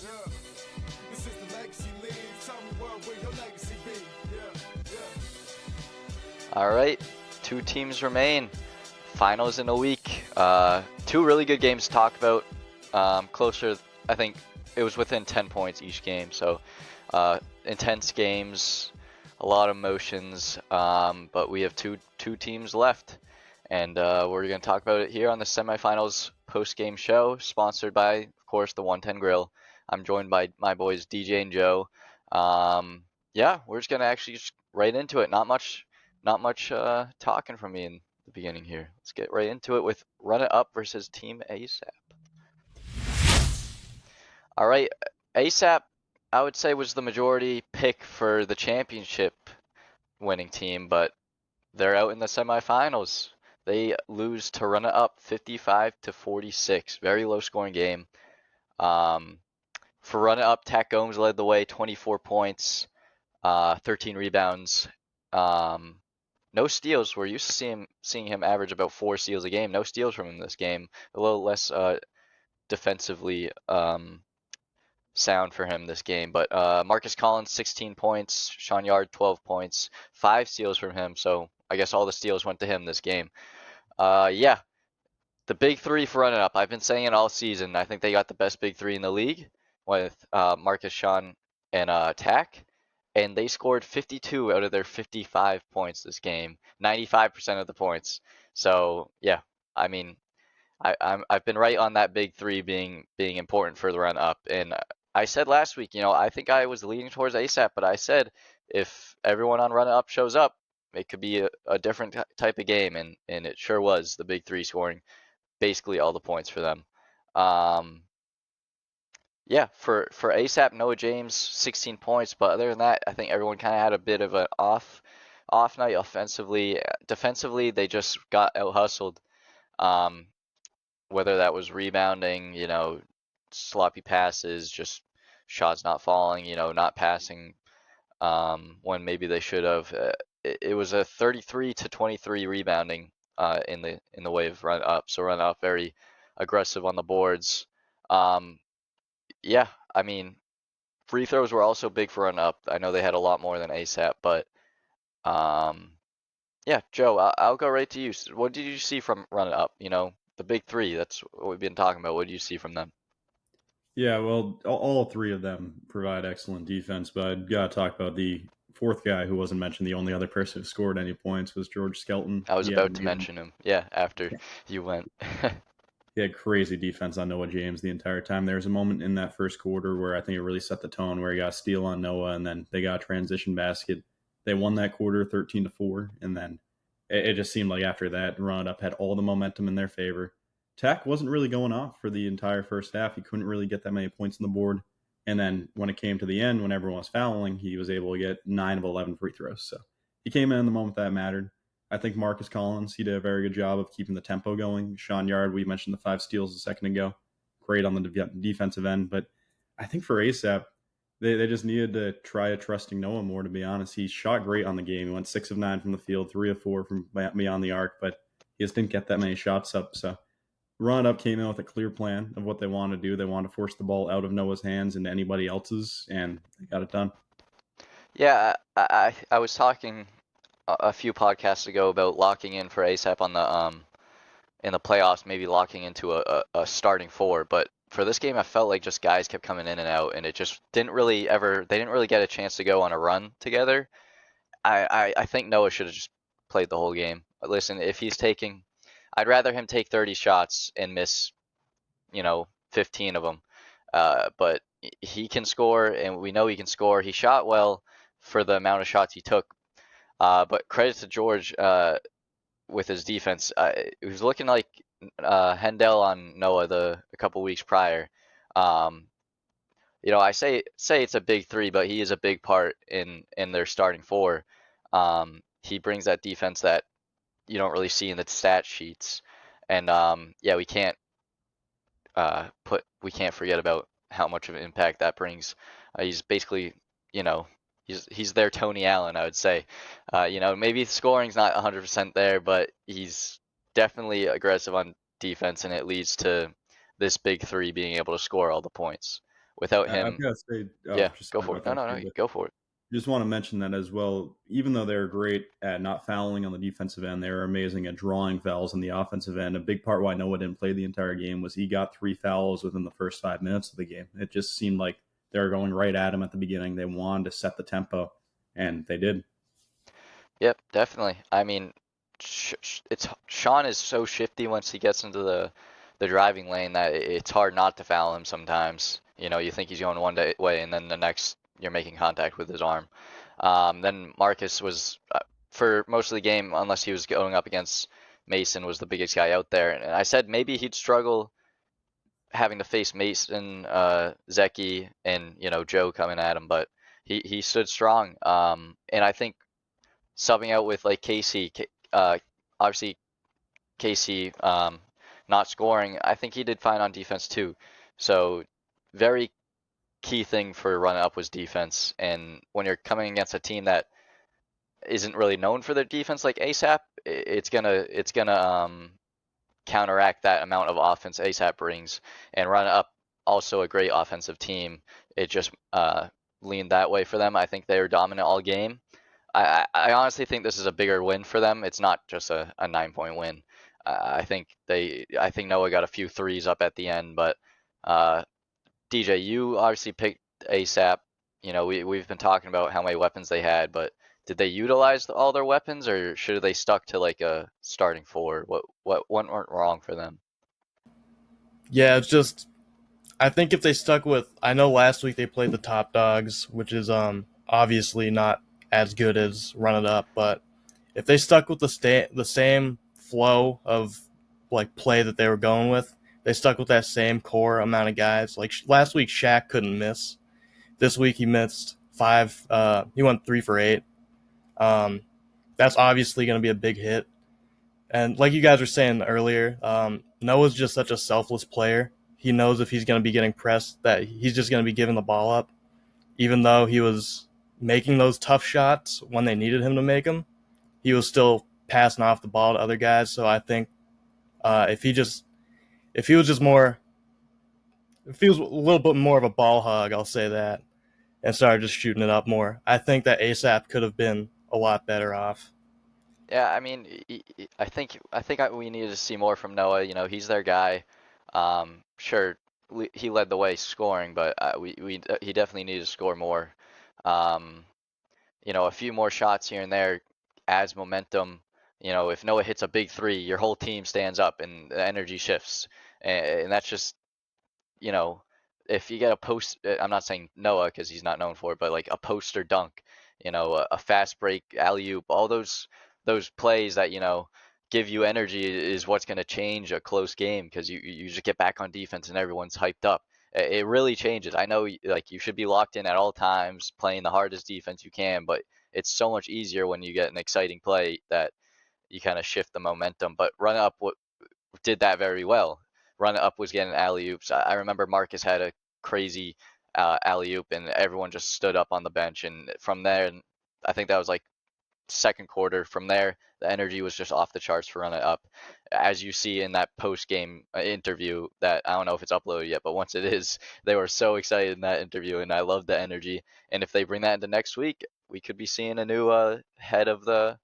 Yeah. This is the Legacy League. Tell me what will your legacy be? All right, 2 teams remain. Finals in a week. 2 really good games to talk about. Closer, I think it was within 10 points each game. So intense games, a lot of emotions. But we have two teams left, and we're going to talk about it here on the Semifinals post-game show, sponsored by, of course, the 110 Grill. I'm joined by my boys DJ and Joe. Yeah, we're just going to actually just right into it. Not much talking from me in the beginning here. Let's get right into it with Run It Up versus Team ASAP. All right, ASAP, I would say, was the majority pick for the championship winning team, but they're out in the semifinals. They lose to Run It Up 55-46. Very low scoring game. For Run It Up, Tack Gomes led the way, 24 points, 13 rebounds. No steals. We're used to seeing him average about 4 steals a game. No steals from him this game. A little less defensively sound for him this game. But Marcus Collins, 16 points. Sean Yard, 12 points. 5 steals from him. So I guess all the steals went to him this game. Yeah, the big 3 for Run It Up. I've been saying it all season. I think they got the best big 3 in the league with Marcus, Sean, and Tack. And they scored 52 out of their 55 points this game, 95% of the points. So yeah, I mean, I've been right on that big 3 being important for the Run Up. And I said last week, I think I was leaning towards ASAP, but I said if everyone on Run It Up shows up, it could be a different type of game, and it sure was. The big 3 scoring basically all the points for them. Yeah, for ASAP, Noah James, 16 points, but other than that, I think everyone kind of had a bit of an off night offensively. Defensively, they just got out hustled. Whether that was rebounding, sloppy passes, just shots not falling, not passing when maybe they should have. It was a 33-23 rebounding in the way of Run Up. So Run Up very aggressive on the boards. Yeah, I mean, free throws were also big for Run Up. I know they had a lot more than ASAP, but yeah, Joe, I'll go right to you. What did you see from Run It Up? The big 3. That's what we've been talking about. What do you see from them? Yeah, well, all 3 of them provide excellent defense, but I've got to talk about the 4th guy who wasn't mentioned. The only other person who scored any points was George Skelton. I was about to mention him. Yeah, after you went. He had crazy defense on Noah James the entire time. There was a moment in that first quarter where I think it really set the tone, where he got a steal on Noah, and then they got a transition basket. They won that quarter 13-4, and then it just seemed like after that, Run It Up had all the momentum in their favor. Tech wasn't really going off for the entire first half. He couldn't really get that many points on the board. And then when it came to the end, when everyone was fouling, he was able to get 9 of 11 free throws. So he came in the moment that mattered. I think Marcus Collins, he did a very good job of keeping the tempo going. Sean Yard, we mentioned the 5 steals a second ago. Great on the defensive end. But I think for ASAP, they just needed to try trusting Noah more, to be honest. He shot great on the game. He went 6 of 9 from the field, 3 of 4 from beyond the arc, but he just didn't get that many shots up. So Run It Up came in with a clear plan of what they wanted to do. They wanted to force the ball out of Noah's hands into anybody else's, and they got it done. Yeah, I was talking a few podcasts ago about locking in for ASAP on the in the playoffs, maybe locking into a starting 4, but for this game I felt like just guys kept coming in and out, and it just they didn't really get a chance to go on a run together. I think Noah should have just played the whole game. Listen, if he's taking, I'd rather him take 30 shots and miss 15 of them. But he can score, and we know he can score. He shot well for the amount of shots he took. But credit to George with his defense. It was looking like Hendel on Noah a couple weeks prior. I say it's a big 3, but he is a big part in their starting 4. He brings that defense that you don't really see in the stat sheets, and yeah, we can't forget about how much of an impact that brings. He's basically, he's their Tony Allen, I would say. Maybe scoring's not 100% there, but he's definitely aggressive on defense, and it leads to this big 3 being able to score all the points. Without I've him, got to say, yeah, just go sorry for it. about No, that no, too, no, but go for it. just want to mention that as well. Even though they're great at not fouling on the defensive end, they were amazing at drawing fouls on the offensive end. A big part why Noah didn't play the entire game was he got 3 fouls within the first 5 minutes of the game. It just seemed like they were going right at him at the beginning. They wanted to set the tempo, and they did. Yep, definitely. I mean, it's Sean is so shifty once he gets into the driving lane that it's hard not to foul him sometimes. You know, you think he's going one way, and then the next you're making contact with his arm. Then Marcus was for most of the game, unless he was going up against Mason, was the biggest guy out there. And I said maybe he'd struggle having to face Mason, Zeki, and Joe coming at him, but he stood strong. And I think subbing out with like Casey, obviously Casey not scoring, I think he did fine on defense too. So very key thing for run up was defense. And when you're coming against a team that isn't really known for their defense like ASAP, it's gonna counteract that amount of offense ASAP brings. And run up also a great offensive team. It just leaned that way for them. I think they were dominant all game. I honestly think this is a bigger win for them. It's not just a 9 point win. I think Noah got a few threes up at the end, but uh, DJ, you obviously picked ASAP. We've been talking about how many weapons they had, but did they utilize all their weapons, or should have they stuck to like a starting four? What went wrong for them? Yeah, it's just I think if they stuck with, I know last week they played the top dogs, which is obviously not as good as Run It Up, but if they stuck with the same flow of like play that they were going with, they stuck with that same core amount of guys. Like last week, Shaq couldn't miss. This week he missed five. He went 3 for 8. Um, that's obviously going to be a big hit. And like you guys were saying earlier, Noah's just such a selfless player. He knows if he's going to be getting pressed that he's just going to be giving the ball up, even though he was making those tough shots when they needed him to make them. He was still passing off the ball to other guys. So I think if he was just more, if he was a little bit more of a ball hog, I'll say that, and started just shooting it up more, I think that ASAP could have been a lot better off. Yeah, I mean, I think we needed to see more from Noah. He's their guy. Sure, he led the way scoring, but he definitely needed to score more. Um, a few more shots here and there adds momentum. If Noah hits a big three, your whole team stands up and the energy shifts, and that's just you know, if you get a post, I'm not saying Noah because he's not known for it, but like a poster dunk, a fast break, alley oop, all those plays that give you energy is what's going to change a close game because you just get back on defense and everyone's hyped up. It really changes. I know like you should be locked in at all times, playing the hardest defense you can, but it's so much easier when you get an exciting play that you kind of shift the momentum. But run up did that very well. Run up was getting alley oops. I remember Marcus had a crazy alley oop, and everyone just stood up on the bench. And from there, and I think that was like second quarter. From there, the energy was just off the charts for Run It Up, as you see in that post game interview. That I don't know if it's uploaded yet, but once it is, they were so excited in that interview, and I love the energy. And if they bring that into next week, we could be seeing a new head of the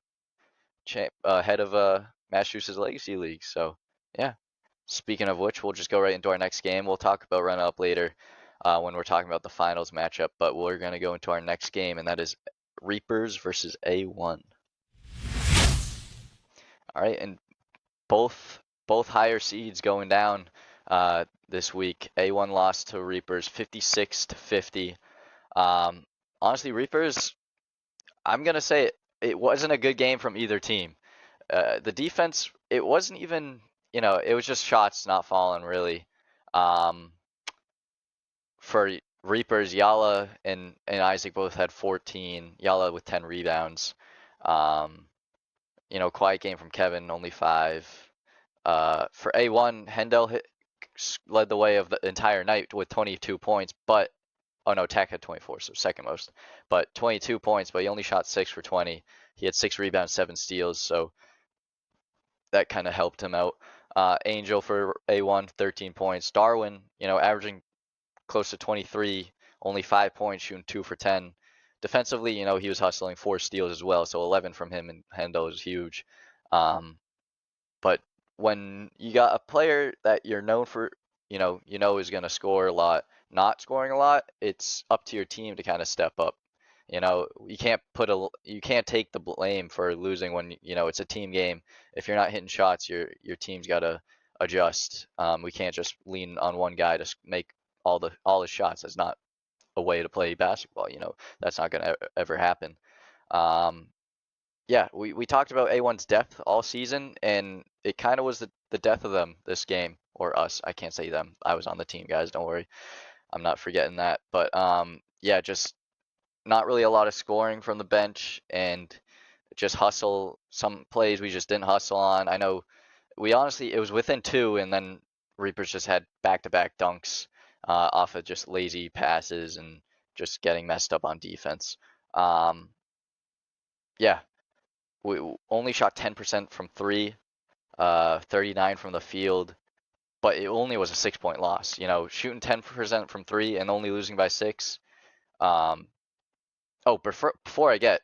head of Massachusetts Legacy League. So yeah. Speaking of which, we'll just go right into our next game. We'll talk about run up later when we're talking about the finals matchup, but we're going to go into our next game, and that is Reapers versus A1. All right, and both higher seeds going down this week. A1 lost to Reapers 56-50. Honestly, Reapers, I'm going to say it wasn't a good game from either team. The defense, it wasn't even, it was just shots not falling really. Um, for Reapers, Yala and Isaac both had 14. Yala with 10 rebounds. Um, quiet game from Kevin, only 5. For A1, Hendel led the way of the entire night with 22 points, but oh no, Tech had 24, so second most. But 22 points, but he only shot 6 for 20. He had 6 rebounds, 7 steals, so that kind of helped him out. Angel for A1, 13 points. Darwin, averaging close to 23, only 5 points, shooting 2 for 10. Defensively, he was hustling 4 steals as well, so 11 from him and Hendo is huge. But when you got a player that you're known for, is going to score a lot, not scoring a lot, it's up to your team to kind of step up. You can't take the blame for losing when it's a team game. If you're not hitting shots, your team's got to adjust. We can't just lean on one guy to make all the shots. That's not a way to play basketball. That's not going to ever happen. Yeah, we talked about A1's depth all season, and it kind of was the death of them this game, or us. I can't say them. I was on the team, guys. Don't worry. I'm not forgetting that. But yeah, just not really a lot of scoring from the bench, and just hustle. Some plays we just didn't hustle on. I know it was within 2, and then Reapers just had back-to-back dunks off of just lazy passes and just getting messed up on defense. Yeah, we only shot 10% from 3, 39 from the field, but it only was a 6-point loss. Shooting 10% from 3 and only losing by 6. Before I get,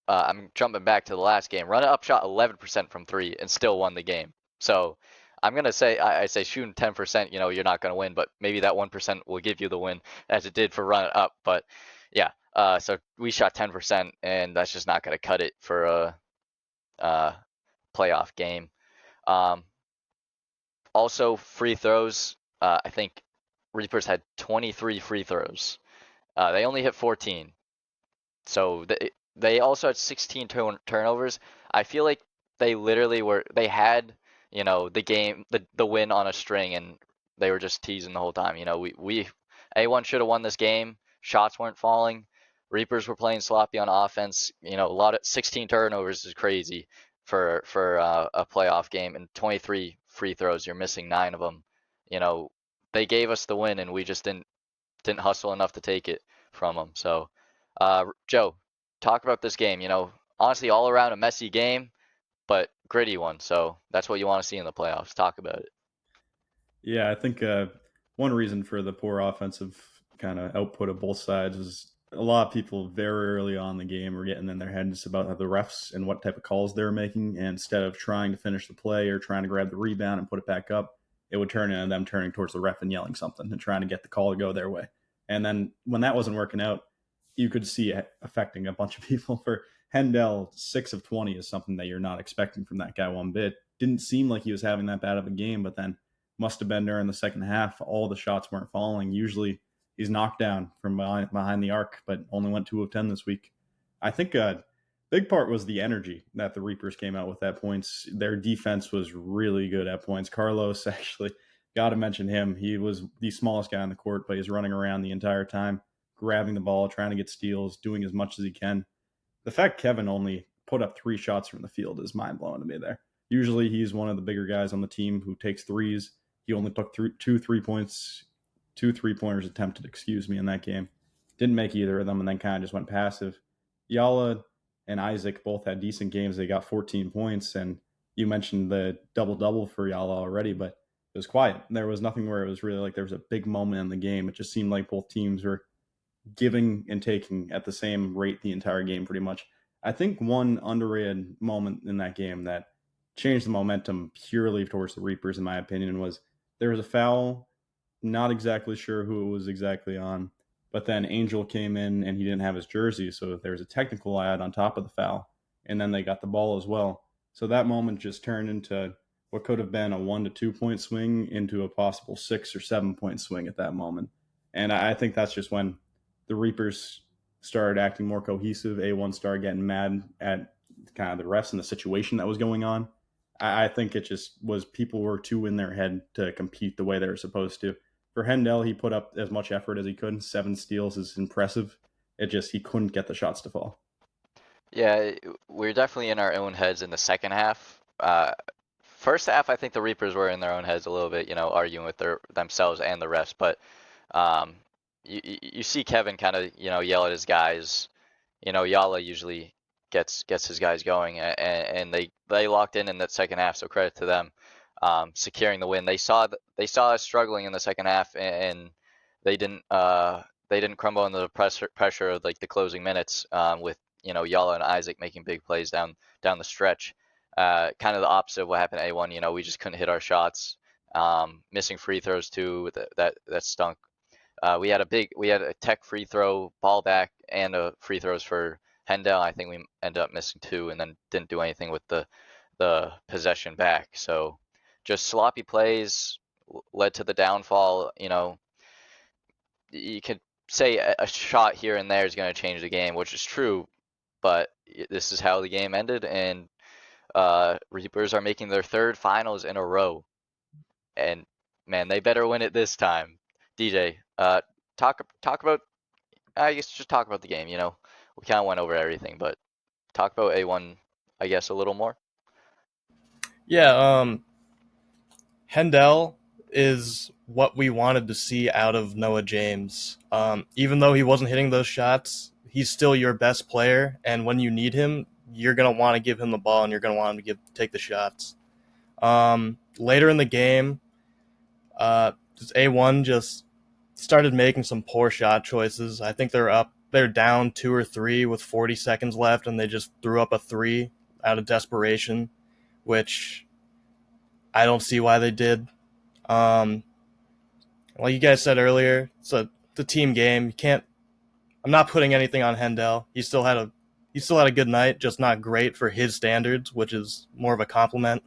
I'm jumping back to the last game. Run Up shot 11% from 3 and still won the game. So I'm gonna say I say shooting 10%, you're not gonna win, but maybe that 1% will give you the win, as it did for Run Up. But yeah, so we shot 10%, and that's just not gonna cut it for a playoff game. Also, free throws. I think Reapers had 23 free throws. They only hit 14. So they also had 16 turnovers. I feel like they literally they had, the game, the win on a string, and they were just teasing the whole time. A1 should have won this game. Shots weren't falling. Reapers were playing sloppy on offense. A lot of 16 turnovers is crazy for a playoff game, and 23 free throws. You're missing 9 of them. They gave us the win, and we just didn't hustle enough to take it from them. So, Joe, talk about this game. Honestly, all around a messy game, but gritty one. So that's what you want to see in the playoffs. Talk about it. Yeah, I think one reason for the poor offensive kind of output of both sides is a lot of people very early on in the game were getting in their heads about the refs and what type of calls they were making. And instead of trying to finish the play or trying to grab the rebound and put it back up, it would turn into them turning towards the ref and yelling something and trying to get the call to go their way. And then when that wasn't working out, you could see it affecting a bunch of people. For Hendel, 6 of 20 is something that you're not expecting from that guy one bit. Didn't seem like he was having that bad of a game, but then must have been during the second half. All the shots weren't falling. Usually he's knocked down from behind the arc, but only went 2 of 10 this week. I think a big part was the energy that the Reapers came out with at points. Their defense was really good at points. Carlos, actually, got to mention him. He was the smallest guy on the court, but he's running around the entire time, grabbing the ball, trying to get steals, doing as much as he can. The fact Kevin only put up 3 shots from the field is mind-blowing to me there. Usually he's one of the bigger guys on the team who takes threes. He only took 2 3-pointers attempted, in that game. Didn't make either of them, and then kind of just went passive. Yala and Isaac both had decent games. They got 14 points, and you mentioned the double-double for Yala already, but it was quiet. There was nothing where it was really like there was a big moment in the game. It just seemed like both teams were giving and taking at the same rate the entire game pretty much. I think one underrated moment in that game that changed the momentum purely towards the Reapers, in my opinion, was there was a foul, not exactly sure who it was exactly on, but then Angel came in and he didn't have his jersey, so there was a technical ad on top of the foul, and then they got the ball as well. So that moment just turned into what could have been a 1 to 2 point swing into a possible 6 or 7 point swing at that moment. And I think that's just when the Reapers started acting more cohesive. A1 started getting mad at kind of the refs and the situation that was going on. I think it just was people were too in their head to compete the way they were supposed to. For Hendel, he put up as much effort as he could. 7 steals is impressive. He couldn't get the shots to fall. Yeah, we're definitely in our own heads in the second half. First half, I think the Reapers were in their own heads a little bit, arguing with themselves and the refs. But you see Kevin kind of, yell at his guys. Yala usually gets his guys going, and they locked in that second half. So credit to them, securing the win. They saw us struggling in the second half, and they didn't crumble under the pressure of like the closing minutes, with Yala and Isaac making big plays down the stretch. Kind of the opposite of what happened at A1. We just couldn't hit our shots. Missing free throws too. That stunk. We had a tech free throw ball back and a free throws for Hendel. I think we ended up missing two and then didn't do anything with the possession back. So just sloppy plays led to the downfall. You could say a shot here and there is going to change the game, which is true, but this is how the game ended, and Reapers are making their third finals in a row, and man, they better win it this time. DJ, talk about. I guess just talk about the game. We kind of went over everything, but talk about A1, I guess, a little more. Yeah, Hendel is what we wanted to see out of Noah James. Even though he wasn't hitting those shots, he's still your best player, and when you need him, you're going to want to give him the ball and you're going to want him to take the shots. Later in the game, A1 just started making some poor shot choices. I think they're down 2 or 3 with 40 seconds left, and they just threw up a 3 out of desperation, which I don't see why they did. Like you guys said earlier, it's a team game. You can't. I'm not putting anything on Hendel. He still had a good night, just not great for his standards, which is more of a compliment.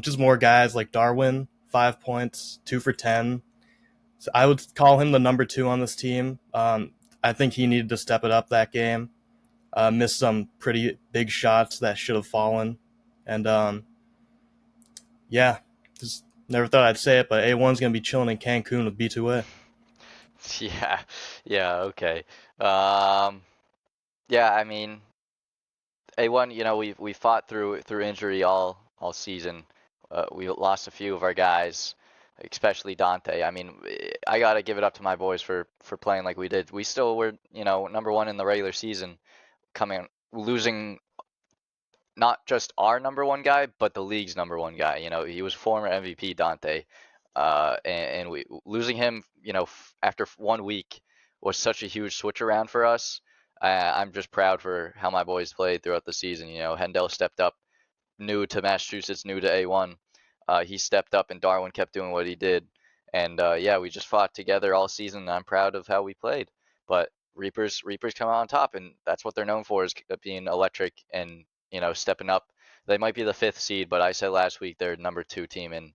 Just more guys like Darwin, 5 points, 2 for 10. So I would call him the number 2 on this team. I think he needed to step it up that game. Missed some pretty big shots that should have fallen, and yeah, just never thought I'd say it, but A1's gonna be chilling in Cancun with B2A. Yeah, okay. Yeah, I mean, A1, we fought through injury all season. We lost a few of our guys, especially Dante. I mean, I gotta give it up to my boys for playing like we did. We still were, number 1 in the regular season, losing not just our number 1 guy, but the league's number 1 guy. He was former MVP Dante, and we losing him, after 1 week was such a huge switch around for us. I'm just proud for how my boys played throughout the season. Hendel stepped up, new to Massachusetts, new to A1. He stepped up, and Darwin kept doing what he did. And yeah, we just fought together all season. And I'm proud of how we played. But Reapers come out on top, and that's what they're known for, is being electric and stepping up. They might be the 5th seed, but I said last week they're number 2 team in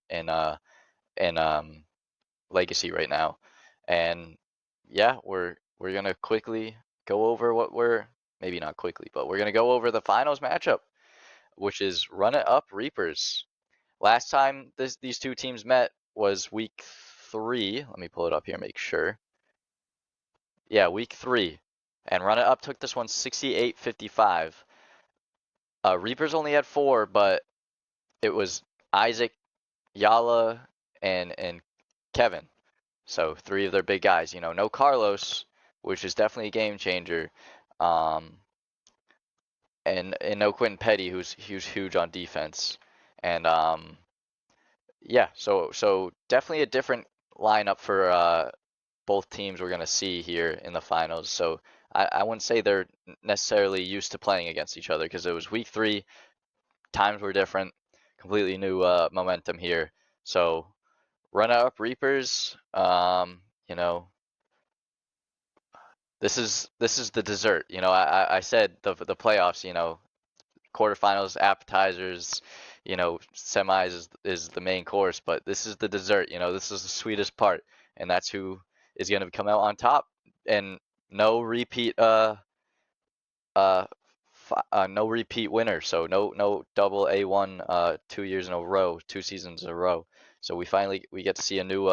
Legacy right now. And yeah, we're gonna quickly go over maybe not quickly, but we're gonna go over the finals matchup, which is Run It Up Reapers. Last time these two teams met was week 3. Let me pull it up here, make sure. Yeah, week 3. And Run It Up took this one 68-55. Reapers only had 4, but it was Isaac, Yala, and Kevin. So 3 of their big guys. No Carlos, which is definitely a game changer. And no Quentin Petty, who's huge on defense. And yeah, so definitely a different lineup for both teams we're gonna see here in the finals. So I wouldn't say they're necessarily used to playing against each other, because it was week 3, times were different, completely new momentum here. So Run It Up Reapers, this is the dessert. I said the playoffs, quarterfinals, appetizers, semis is the main course, but this is the dessert. This is the sweetest part, and that's who is going to come out on top. And no repeat, no repeat winner. So no double A1 2 years in a row, 2 seasons in a row. So we get to see a new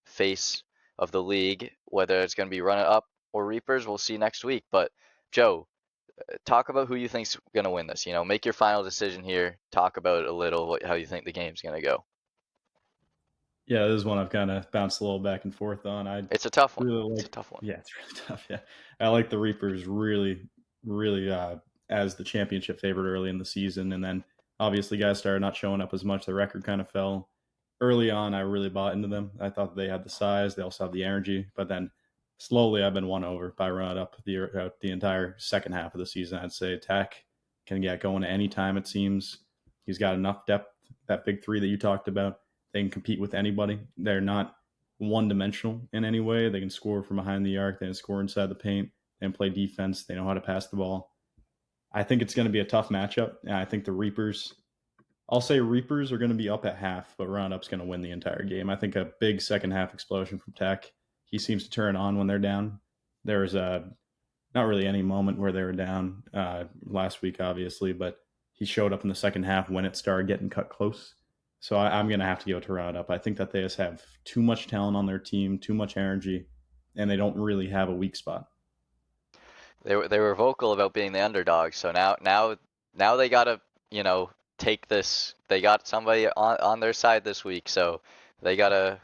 face of the league. Whether it's going to be Run It Up or Reapers, we'll see next week. But Joe, talk about who you think's going to win this. Make your final decision here. Talk about it a little, how you think the game's going to go. Yeah, this is one I've kind of bounced a little back and forth on. It's a tough one. Really It's a tough one. Yeah, it's really tough. Yeah, I like the Reapers really as the championship favorite early in the season, and then obviously guys started not showing up as much. The record kind of fell. early on, I really bought into them. I thought they had the size. They also have the energy. But then slowly, I've been won over by Run Up the entire second half of the season. I'd say Tech can get going at any time, it seems. He's got enough depth. That big three that you talked about, they can compete with anybody. They're not one-dimensional in any way. They can score from behind the arc. They can score inside the paint. They can play defense. They know how to pass the ball. I think it's going to be a tough matchup. And I think the Reapers, I'll say Reapers are going to be up at half, but Roundup's going to win the entire game. I think a big second half explosion from Tech. He seems to turn on when they're down. There was not really any moment where they were down last week, obviously, but he showed up in the second half when it started getting cut close. So I'm going to have to go to Roundup. I think that they just have too much talent on their team, too much energy, and they don't really have a weak spot. They were vocal about being the underdog, so now they gotta, take this. They got somebody on their side this week, so they gotta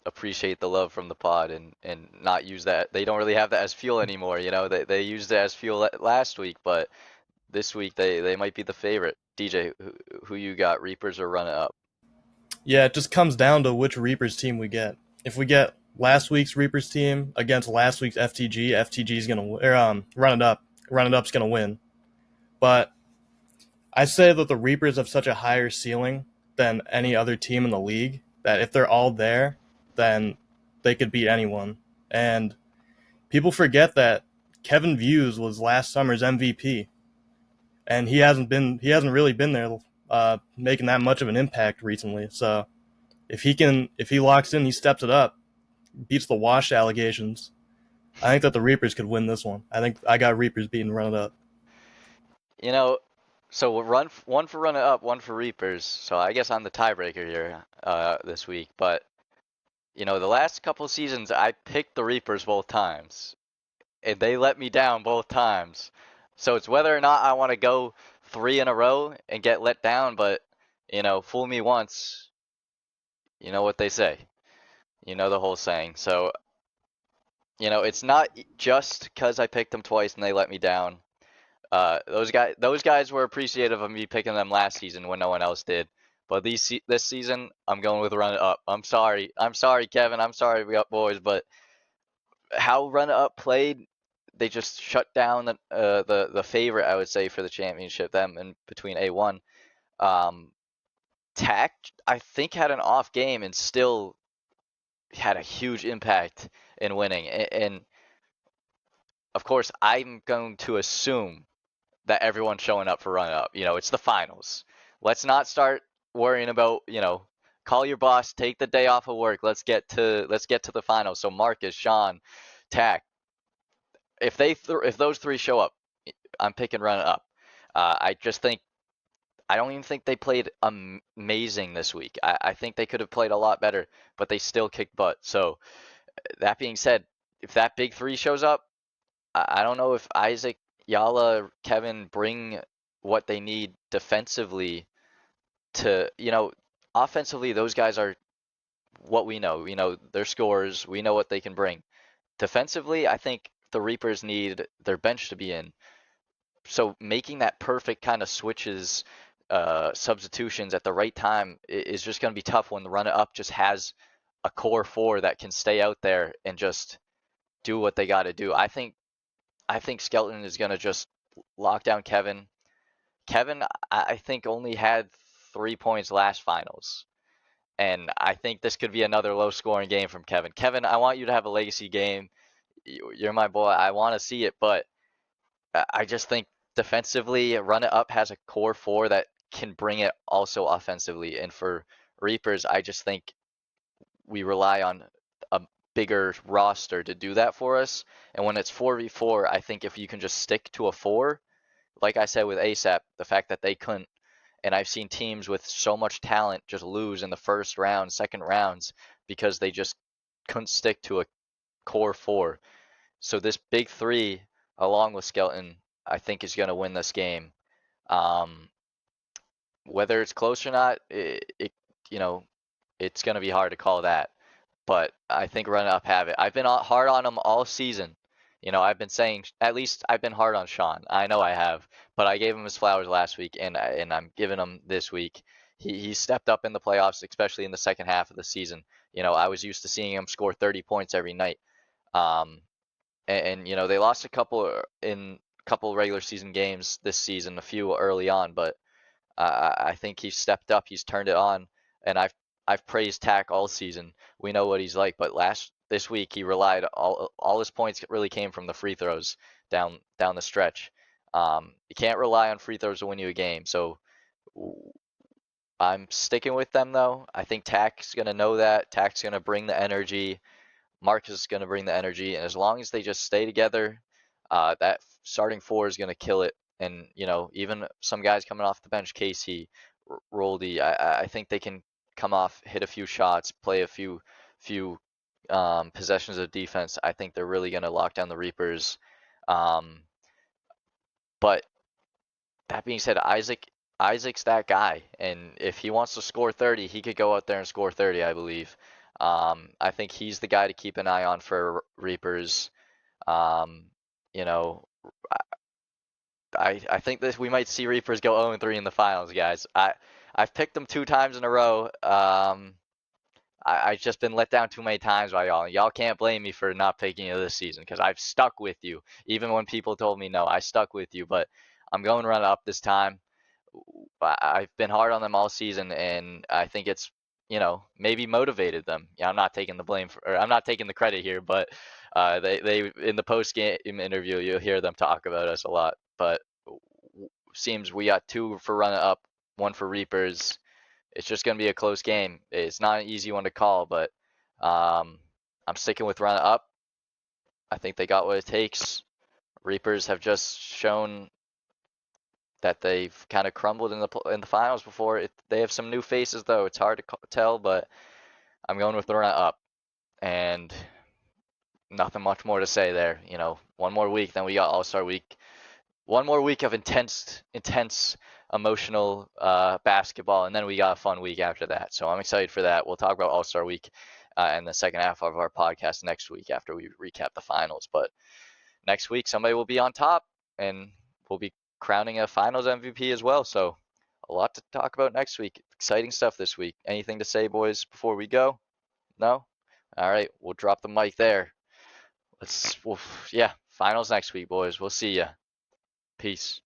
appreciate the love from the pod and not use that. They don't really have that as fuel anymore. They used it as fuel last week, but this week they might be the favorite. DJ, who you got, Reapers or Run It Up? Yeah, it just comes down to which Reapers team we get. If we get last week's Reapers team against last week's FTG, FTG's gonna Run It Up. Run It Up's gonna win. But I say that the Reapers have such a higher ceiling than any other team in the league that if they're all there, then they could beat anyone. And people forget that Kevin Views was last summer's MVP, and he hasn't really been there making that much of an impact recently. So if he locks in, he steps it up, beats the wash allegations. I think that the Reapers could win this one. I think I got Reapers beating Run It Up. So we'll one for Run It Up, one for Reapers. So I guess I'm the tiebreaker here this week. But the last couple of seasons I picked the Reapers both times, and they let me down both times. So it's whether or not I want to go 3 in a row and get let down. But fool me once, you know what they say. You know the whole saying. So it's not just because I picked them twice and they let me down. Those guys were appreciative of me picking them last season when no one else did. But this season, I'm going with Run It Up. I'm sorry, Kevin. I'm sorry, we up boys. But how Run It Up played, they just shut down the favorite, I would say, for the championship. Them in between A1. Tac, I think, had an off game and still had a huge impact in winning. And of course, I'm going to assume that everyone's showing up for Run Up. It's the finals. Let's not start worrying about, call your boss, take the day off of work. Let's get to the finals. So Marcus, Sean, Tac, if those three show up, I'm picking Run Up. I don't even think they played amazing this week. I think they could have played a lot better, but they still kicked butt. So that being said, if that big three shows up, I don't know if Isaac, Yala, Kevin bring what they need defensively to, offensively, those guys are what we know. Their scores. We know what they can bring. Defensively, I think the Reapers need their bench to be in. So making that perfect kind of switches, substitutions at the right time is just going to be tough when the Run It Up just has a core 4 that can stay out there and just do what they got to do. I think Skelton is going to just lock down Kevin. Kevin, I think, only had 3 points last finals. And I think this could be another low-scoring game from Kevin. Kevin, I want you to have a legacy game. You're my boy. I want to see it. But I just think defensively, Run It Up has a core 4 that can bring it also offensively. And for Reapers, I just think we rely on a bigger roster to do that for us. And when it's 4v4, I think if you can just stick to a 4, like I said with ASAP, the fact that they couldn't, and I've seen teams with so much talent just lose in the first round, second rounds, because they just couldn't stick to a core 4. So this big 3, along with Skelton, I think is going to win this game. Whether it's close or not, it's going to be hard to call that. But I think Run It Up have it. I've been hard on them all season. I've been saying, at least I've been hard on Sean. I know I have, but I gave him his flowers last week, and I'm giving him this week. he stepped up in the playoffs, especially in the second half of the season. I was used to seeing him score 30 points every night. And they lost a couple regular season games this season, a few early on, but I think he's stepped up. He's turned it on, and I've praised Tack all season. We know what he's like, but this week he relied all his points really came from the free throws down the stretch. You can't rely on free throws to win you a game, so I'm sticking with them though. I think Tack's gonna know that. Tack's gonna bring the energy. Marcus is gonna bring the energy, and as long as they just stay together, that starting four is gonna kill it. And even some guys coming off the bench, Casey, Roldy, I think they can come off, hit a few shots, play a few possessions of defense. I think they're really gonna lock down the Reapers. But that being said, Isaac's that guy, and if he wants to score 30, he could go out there and score 30, I believe. I think he's the guy to keep an eye on for Reapers. You know, I think that we might see Reapers go 0-3 in the finals, guys. I've picked them 2 times in a row. I've just been let down too many times by y'all. Y'all can't blame me for not picking you this season because I've stuck with you. Even when people told me no, I stuck with you. But I'm going run up this time. I've been hard on them all season, and I think it's maybe motivated them. I'm not taking the blame or I'm not taking the credit here, but they in the post game interview you'll hear them talk about us a lot. But seems we got 2 for running up, 1 for Reapers. It's just going to be a close game. It's not an easy one to call, but I'm sticking with run up. I think they got what it takes. Reapers have just shown that they've kind of crumbled in the finals before. They have some new faces though. It's hard to tell, but I'm going with the run up, and nothing much more to say there. One more week, then we got All-Star Week. One more week of intense, emotional basketball, and then we got a fun week after that. So I'm excited for that. We'll talk about All-Star Week in the second half of our podcast next week after we recap the finals. But next week, somebody will be on top, and we'll be crowning a finals MVP as well. So a lot to talk about next week. Exciting stuff this week. Anything to say, boys, before we go? No? All right, we'll drop the mic there. Finals next week, boys. We'll see ya. Peace.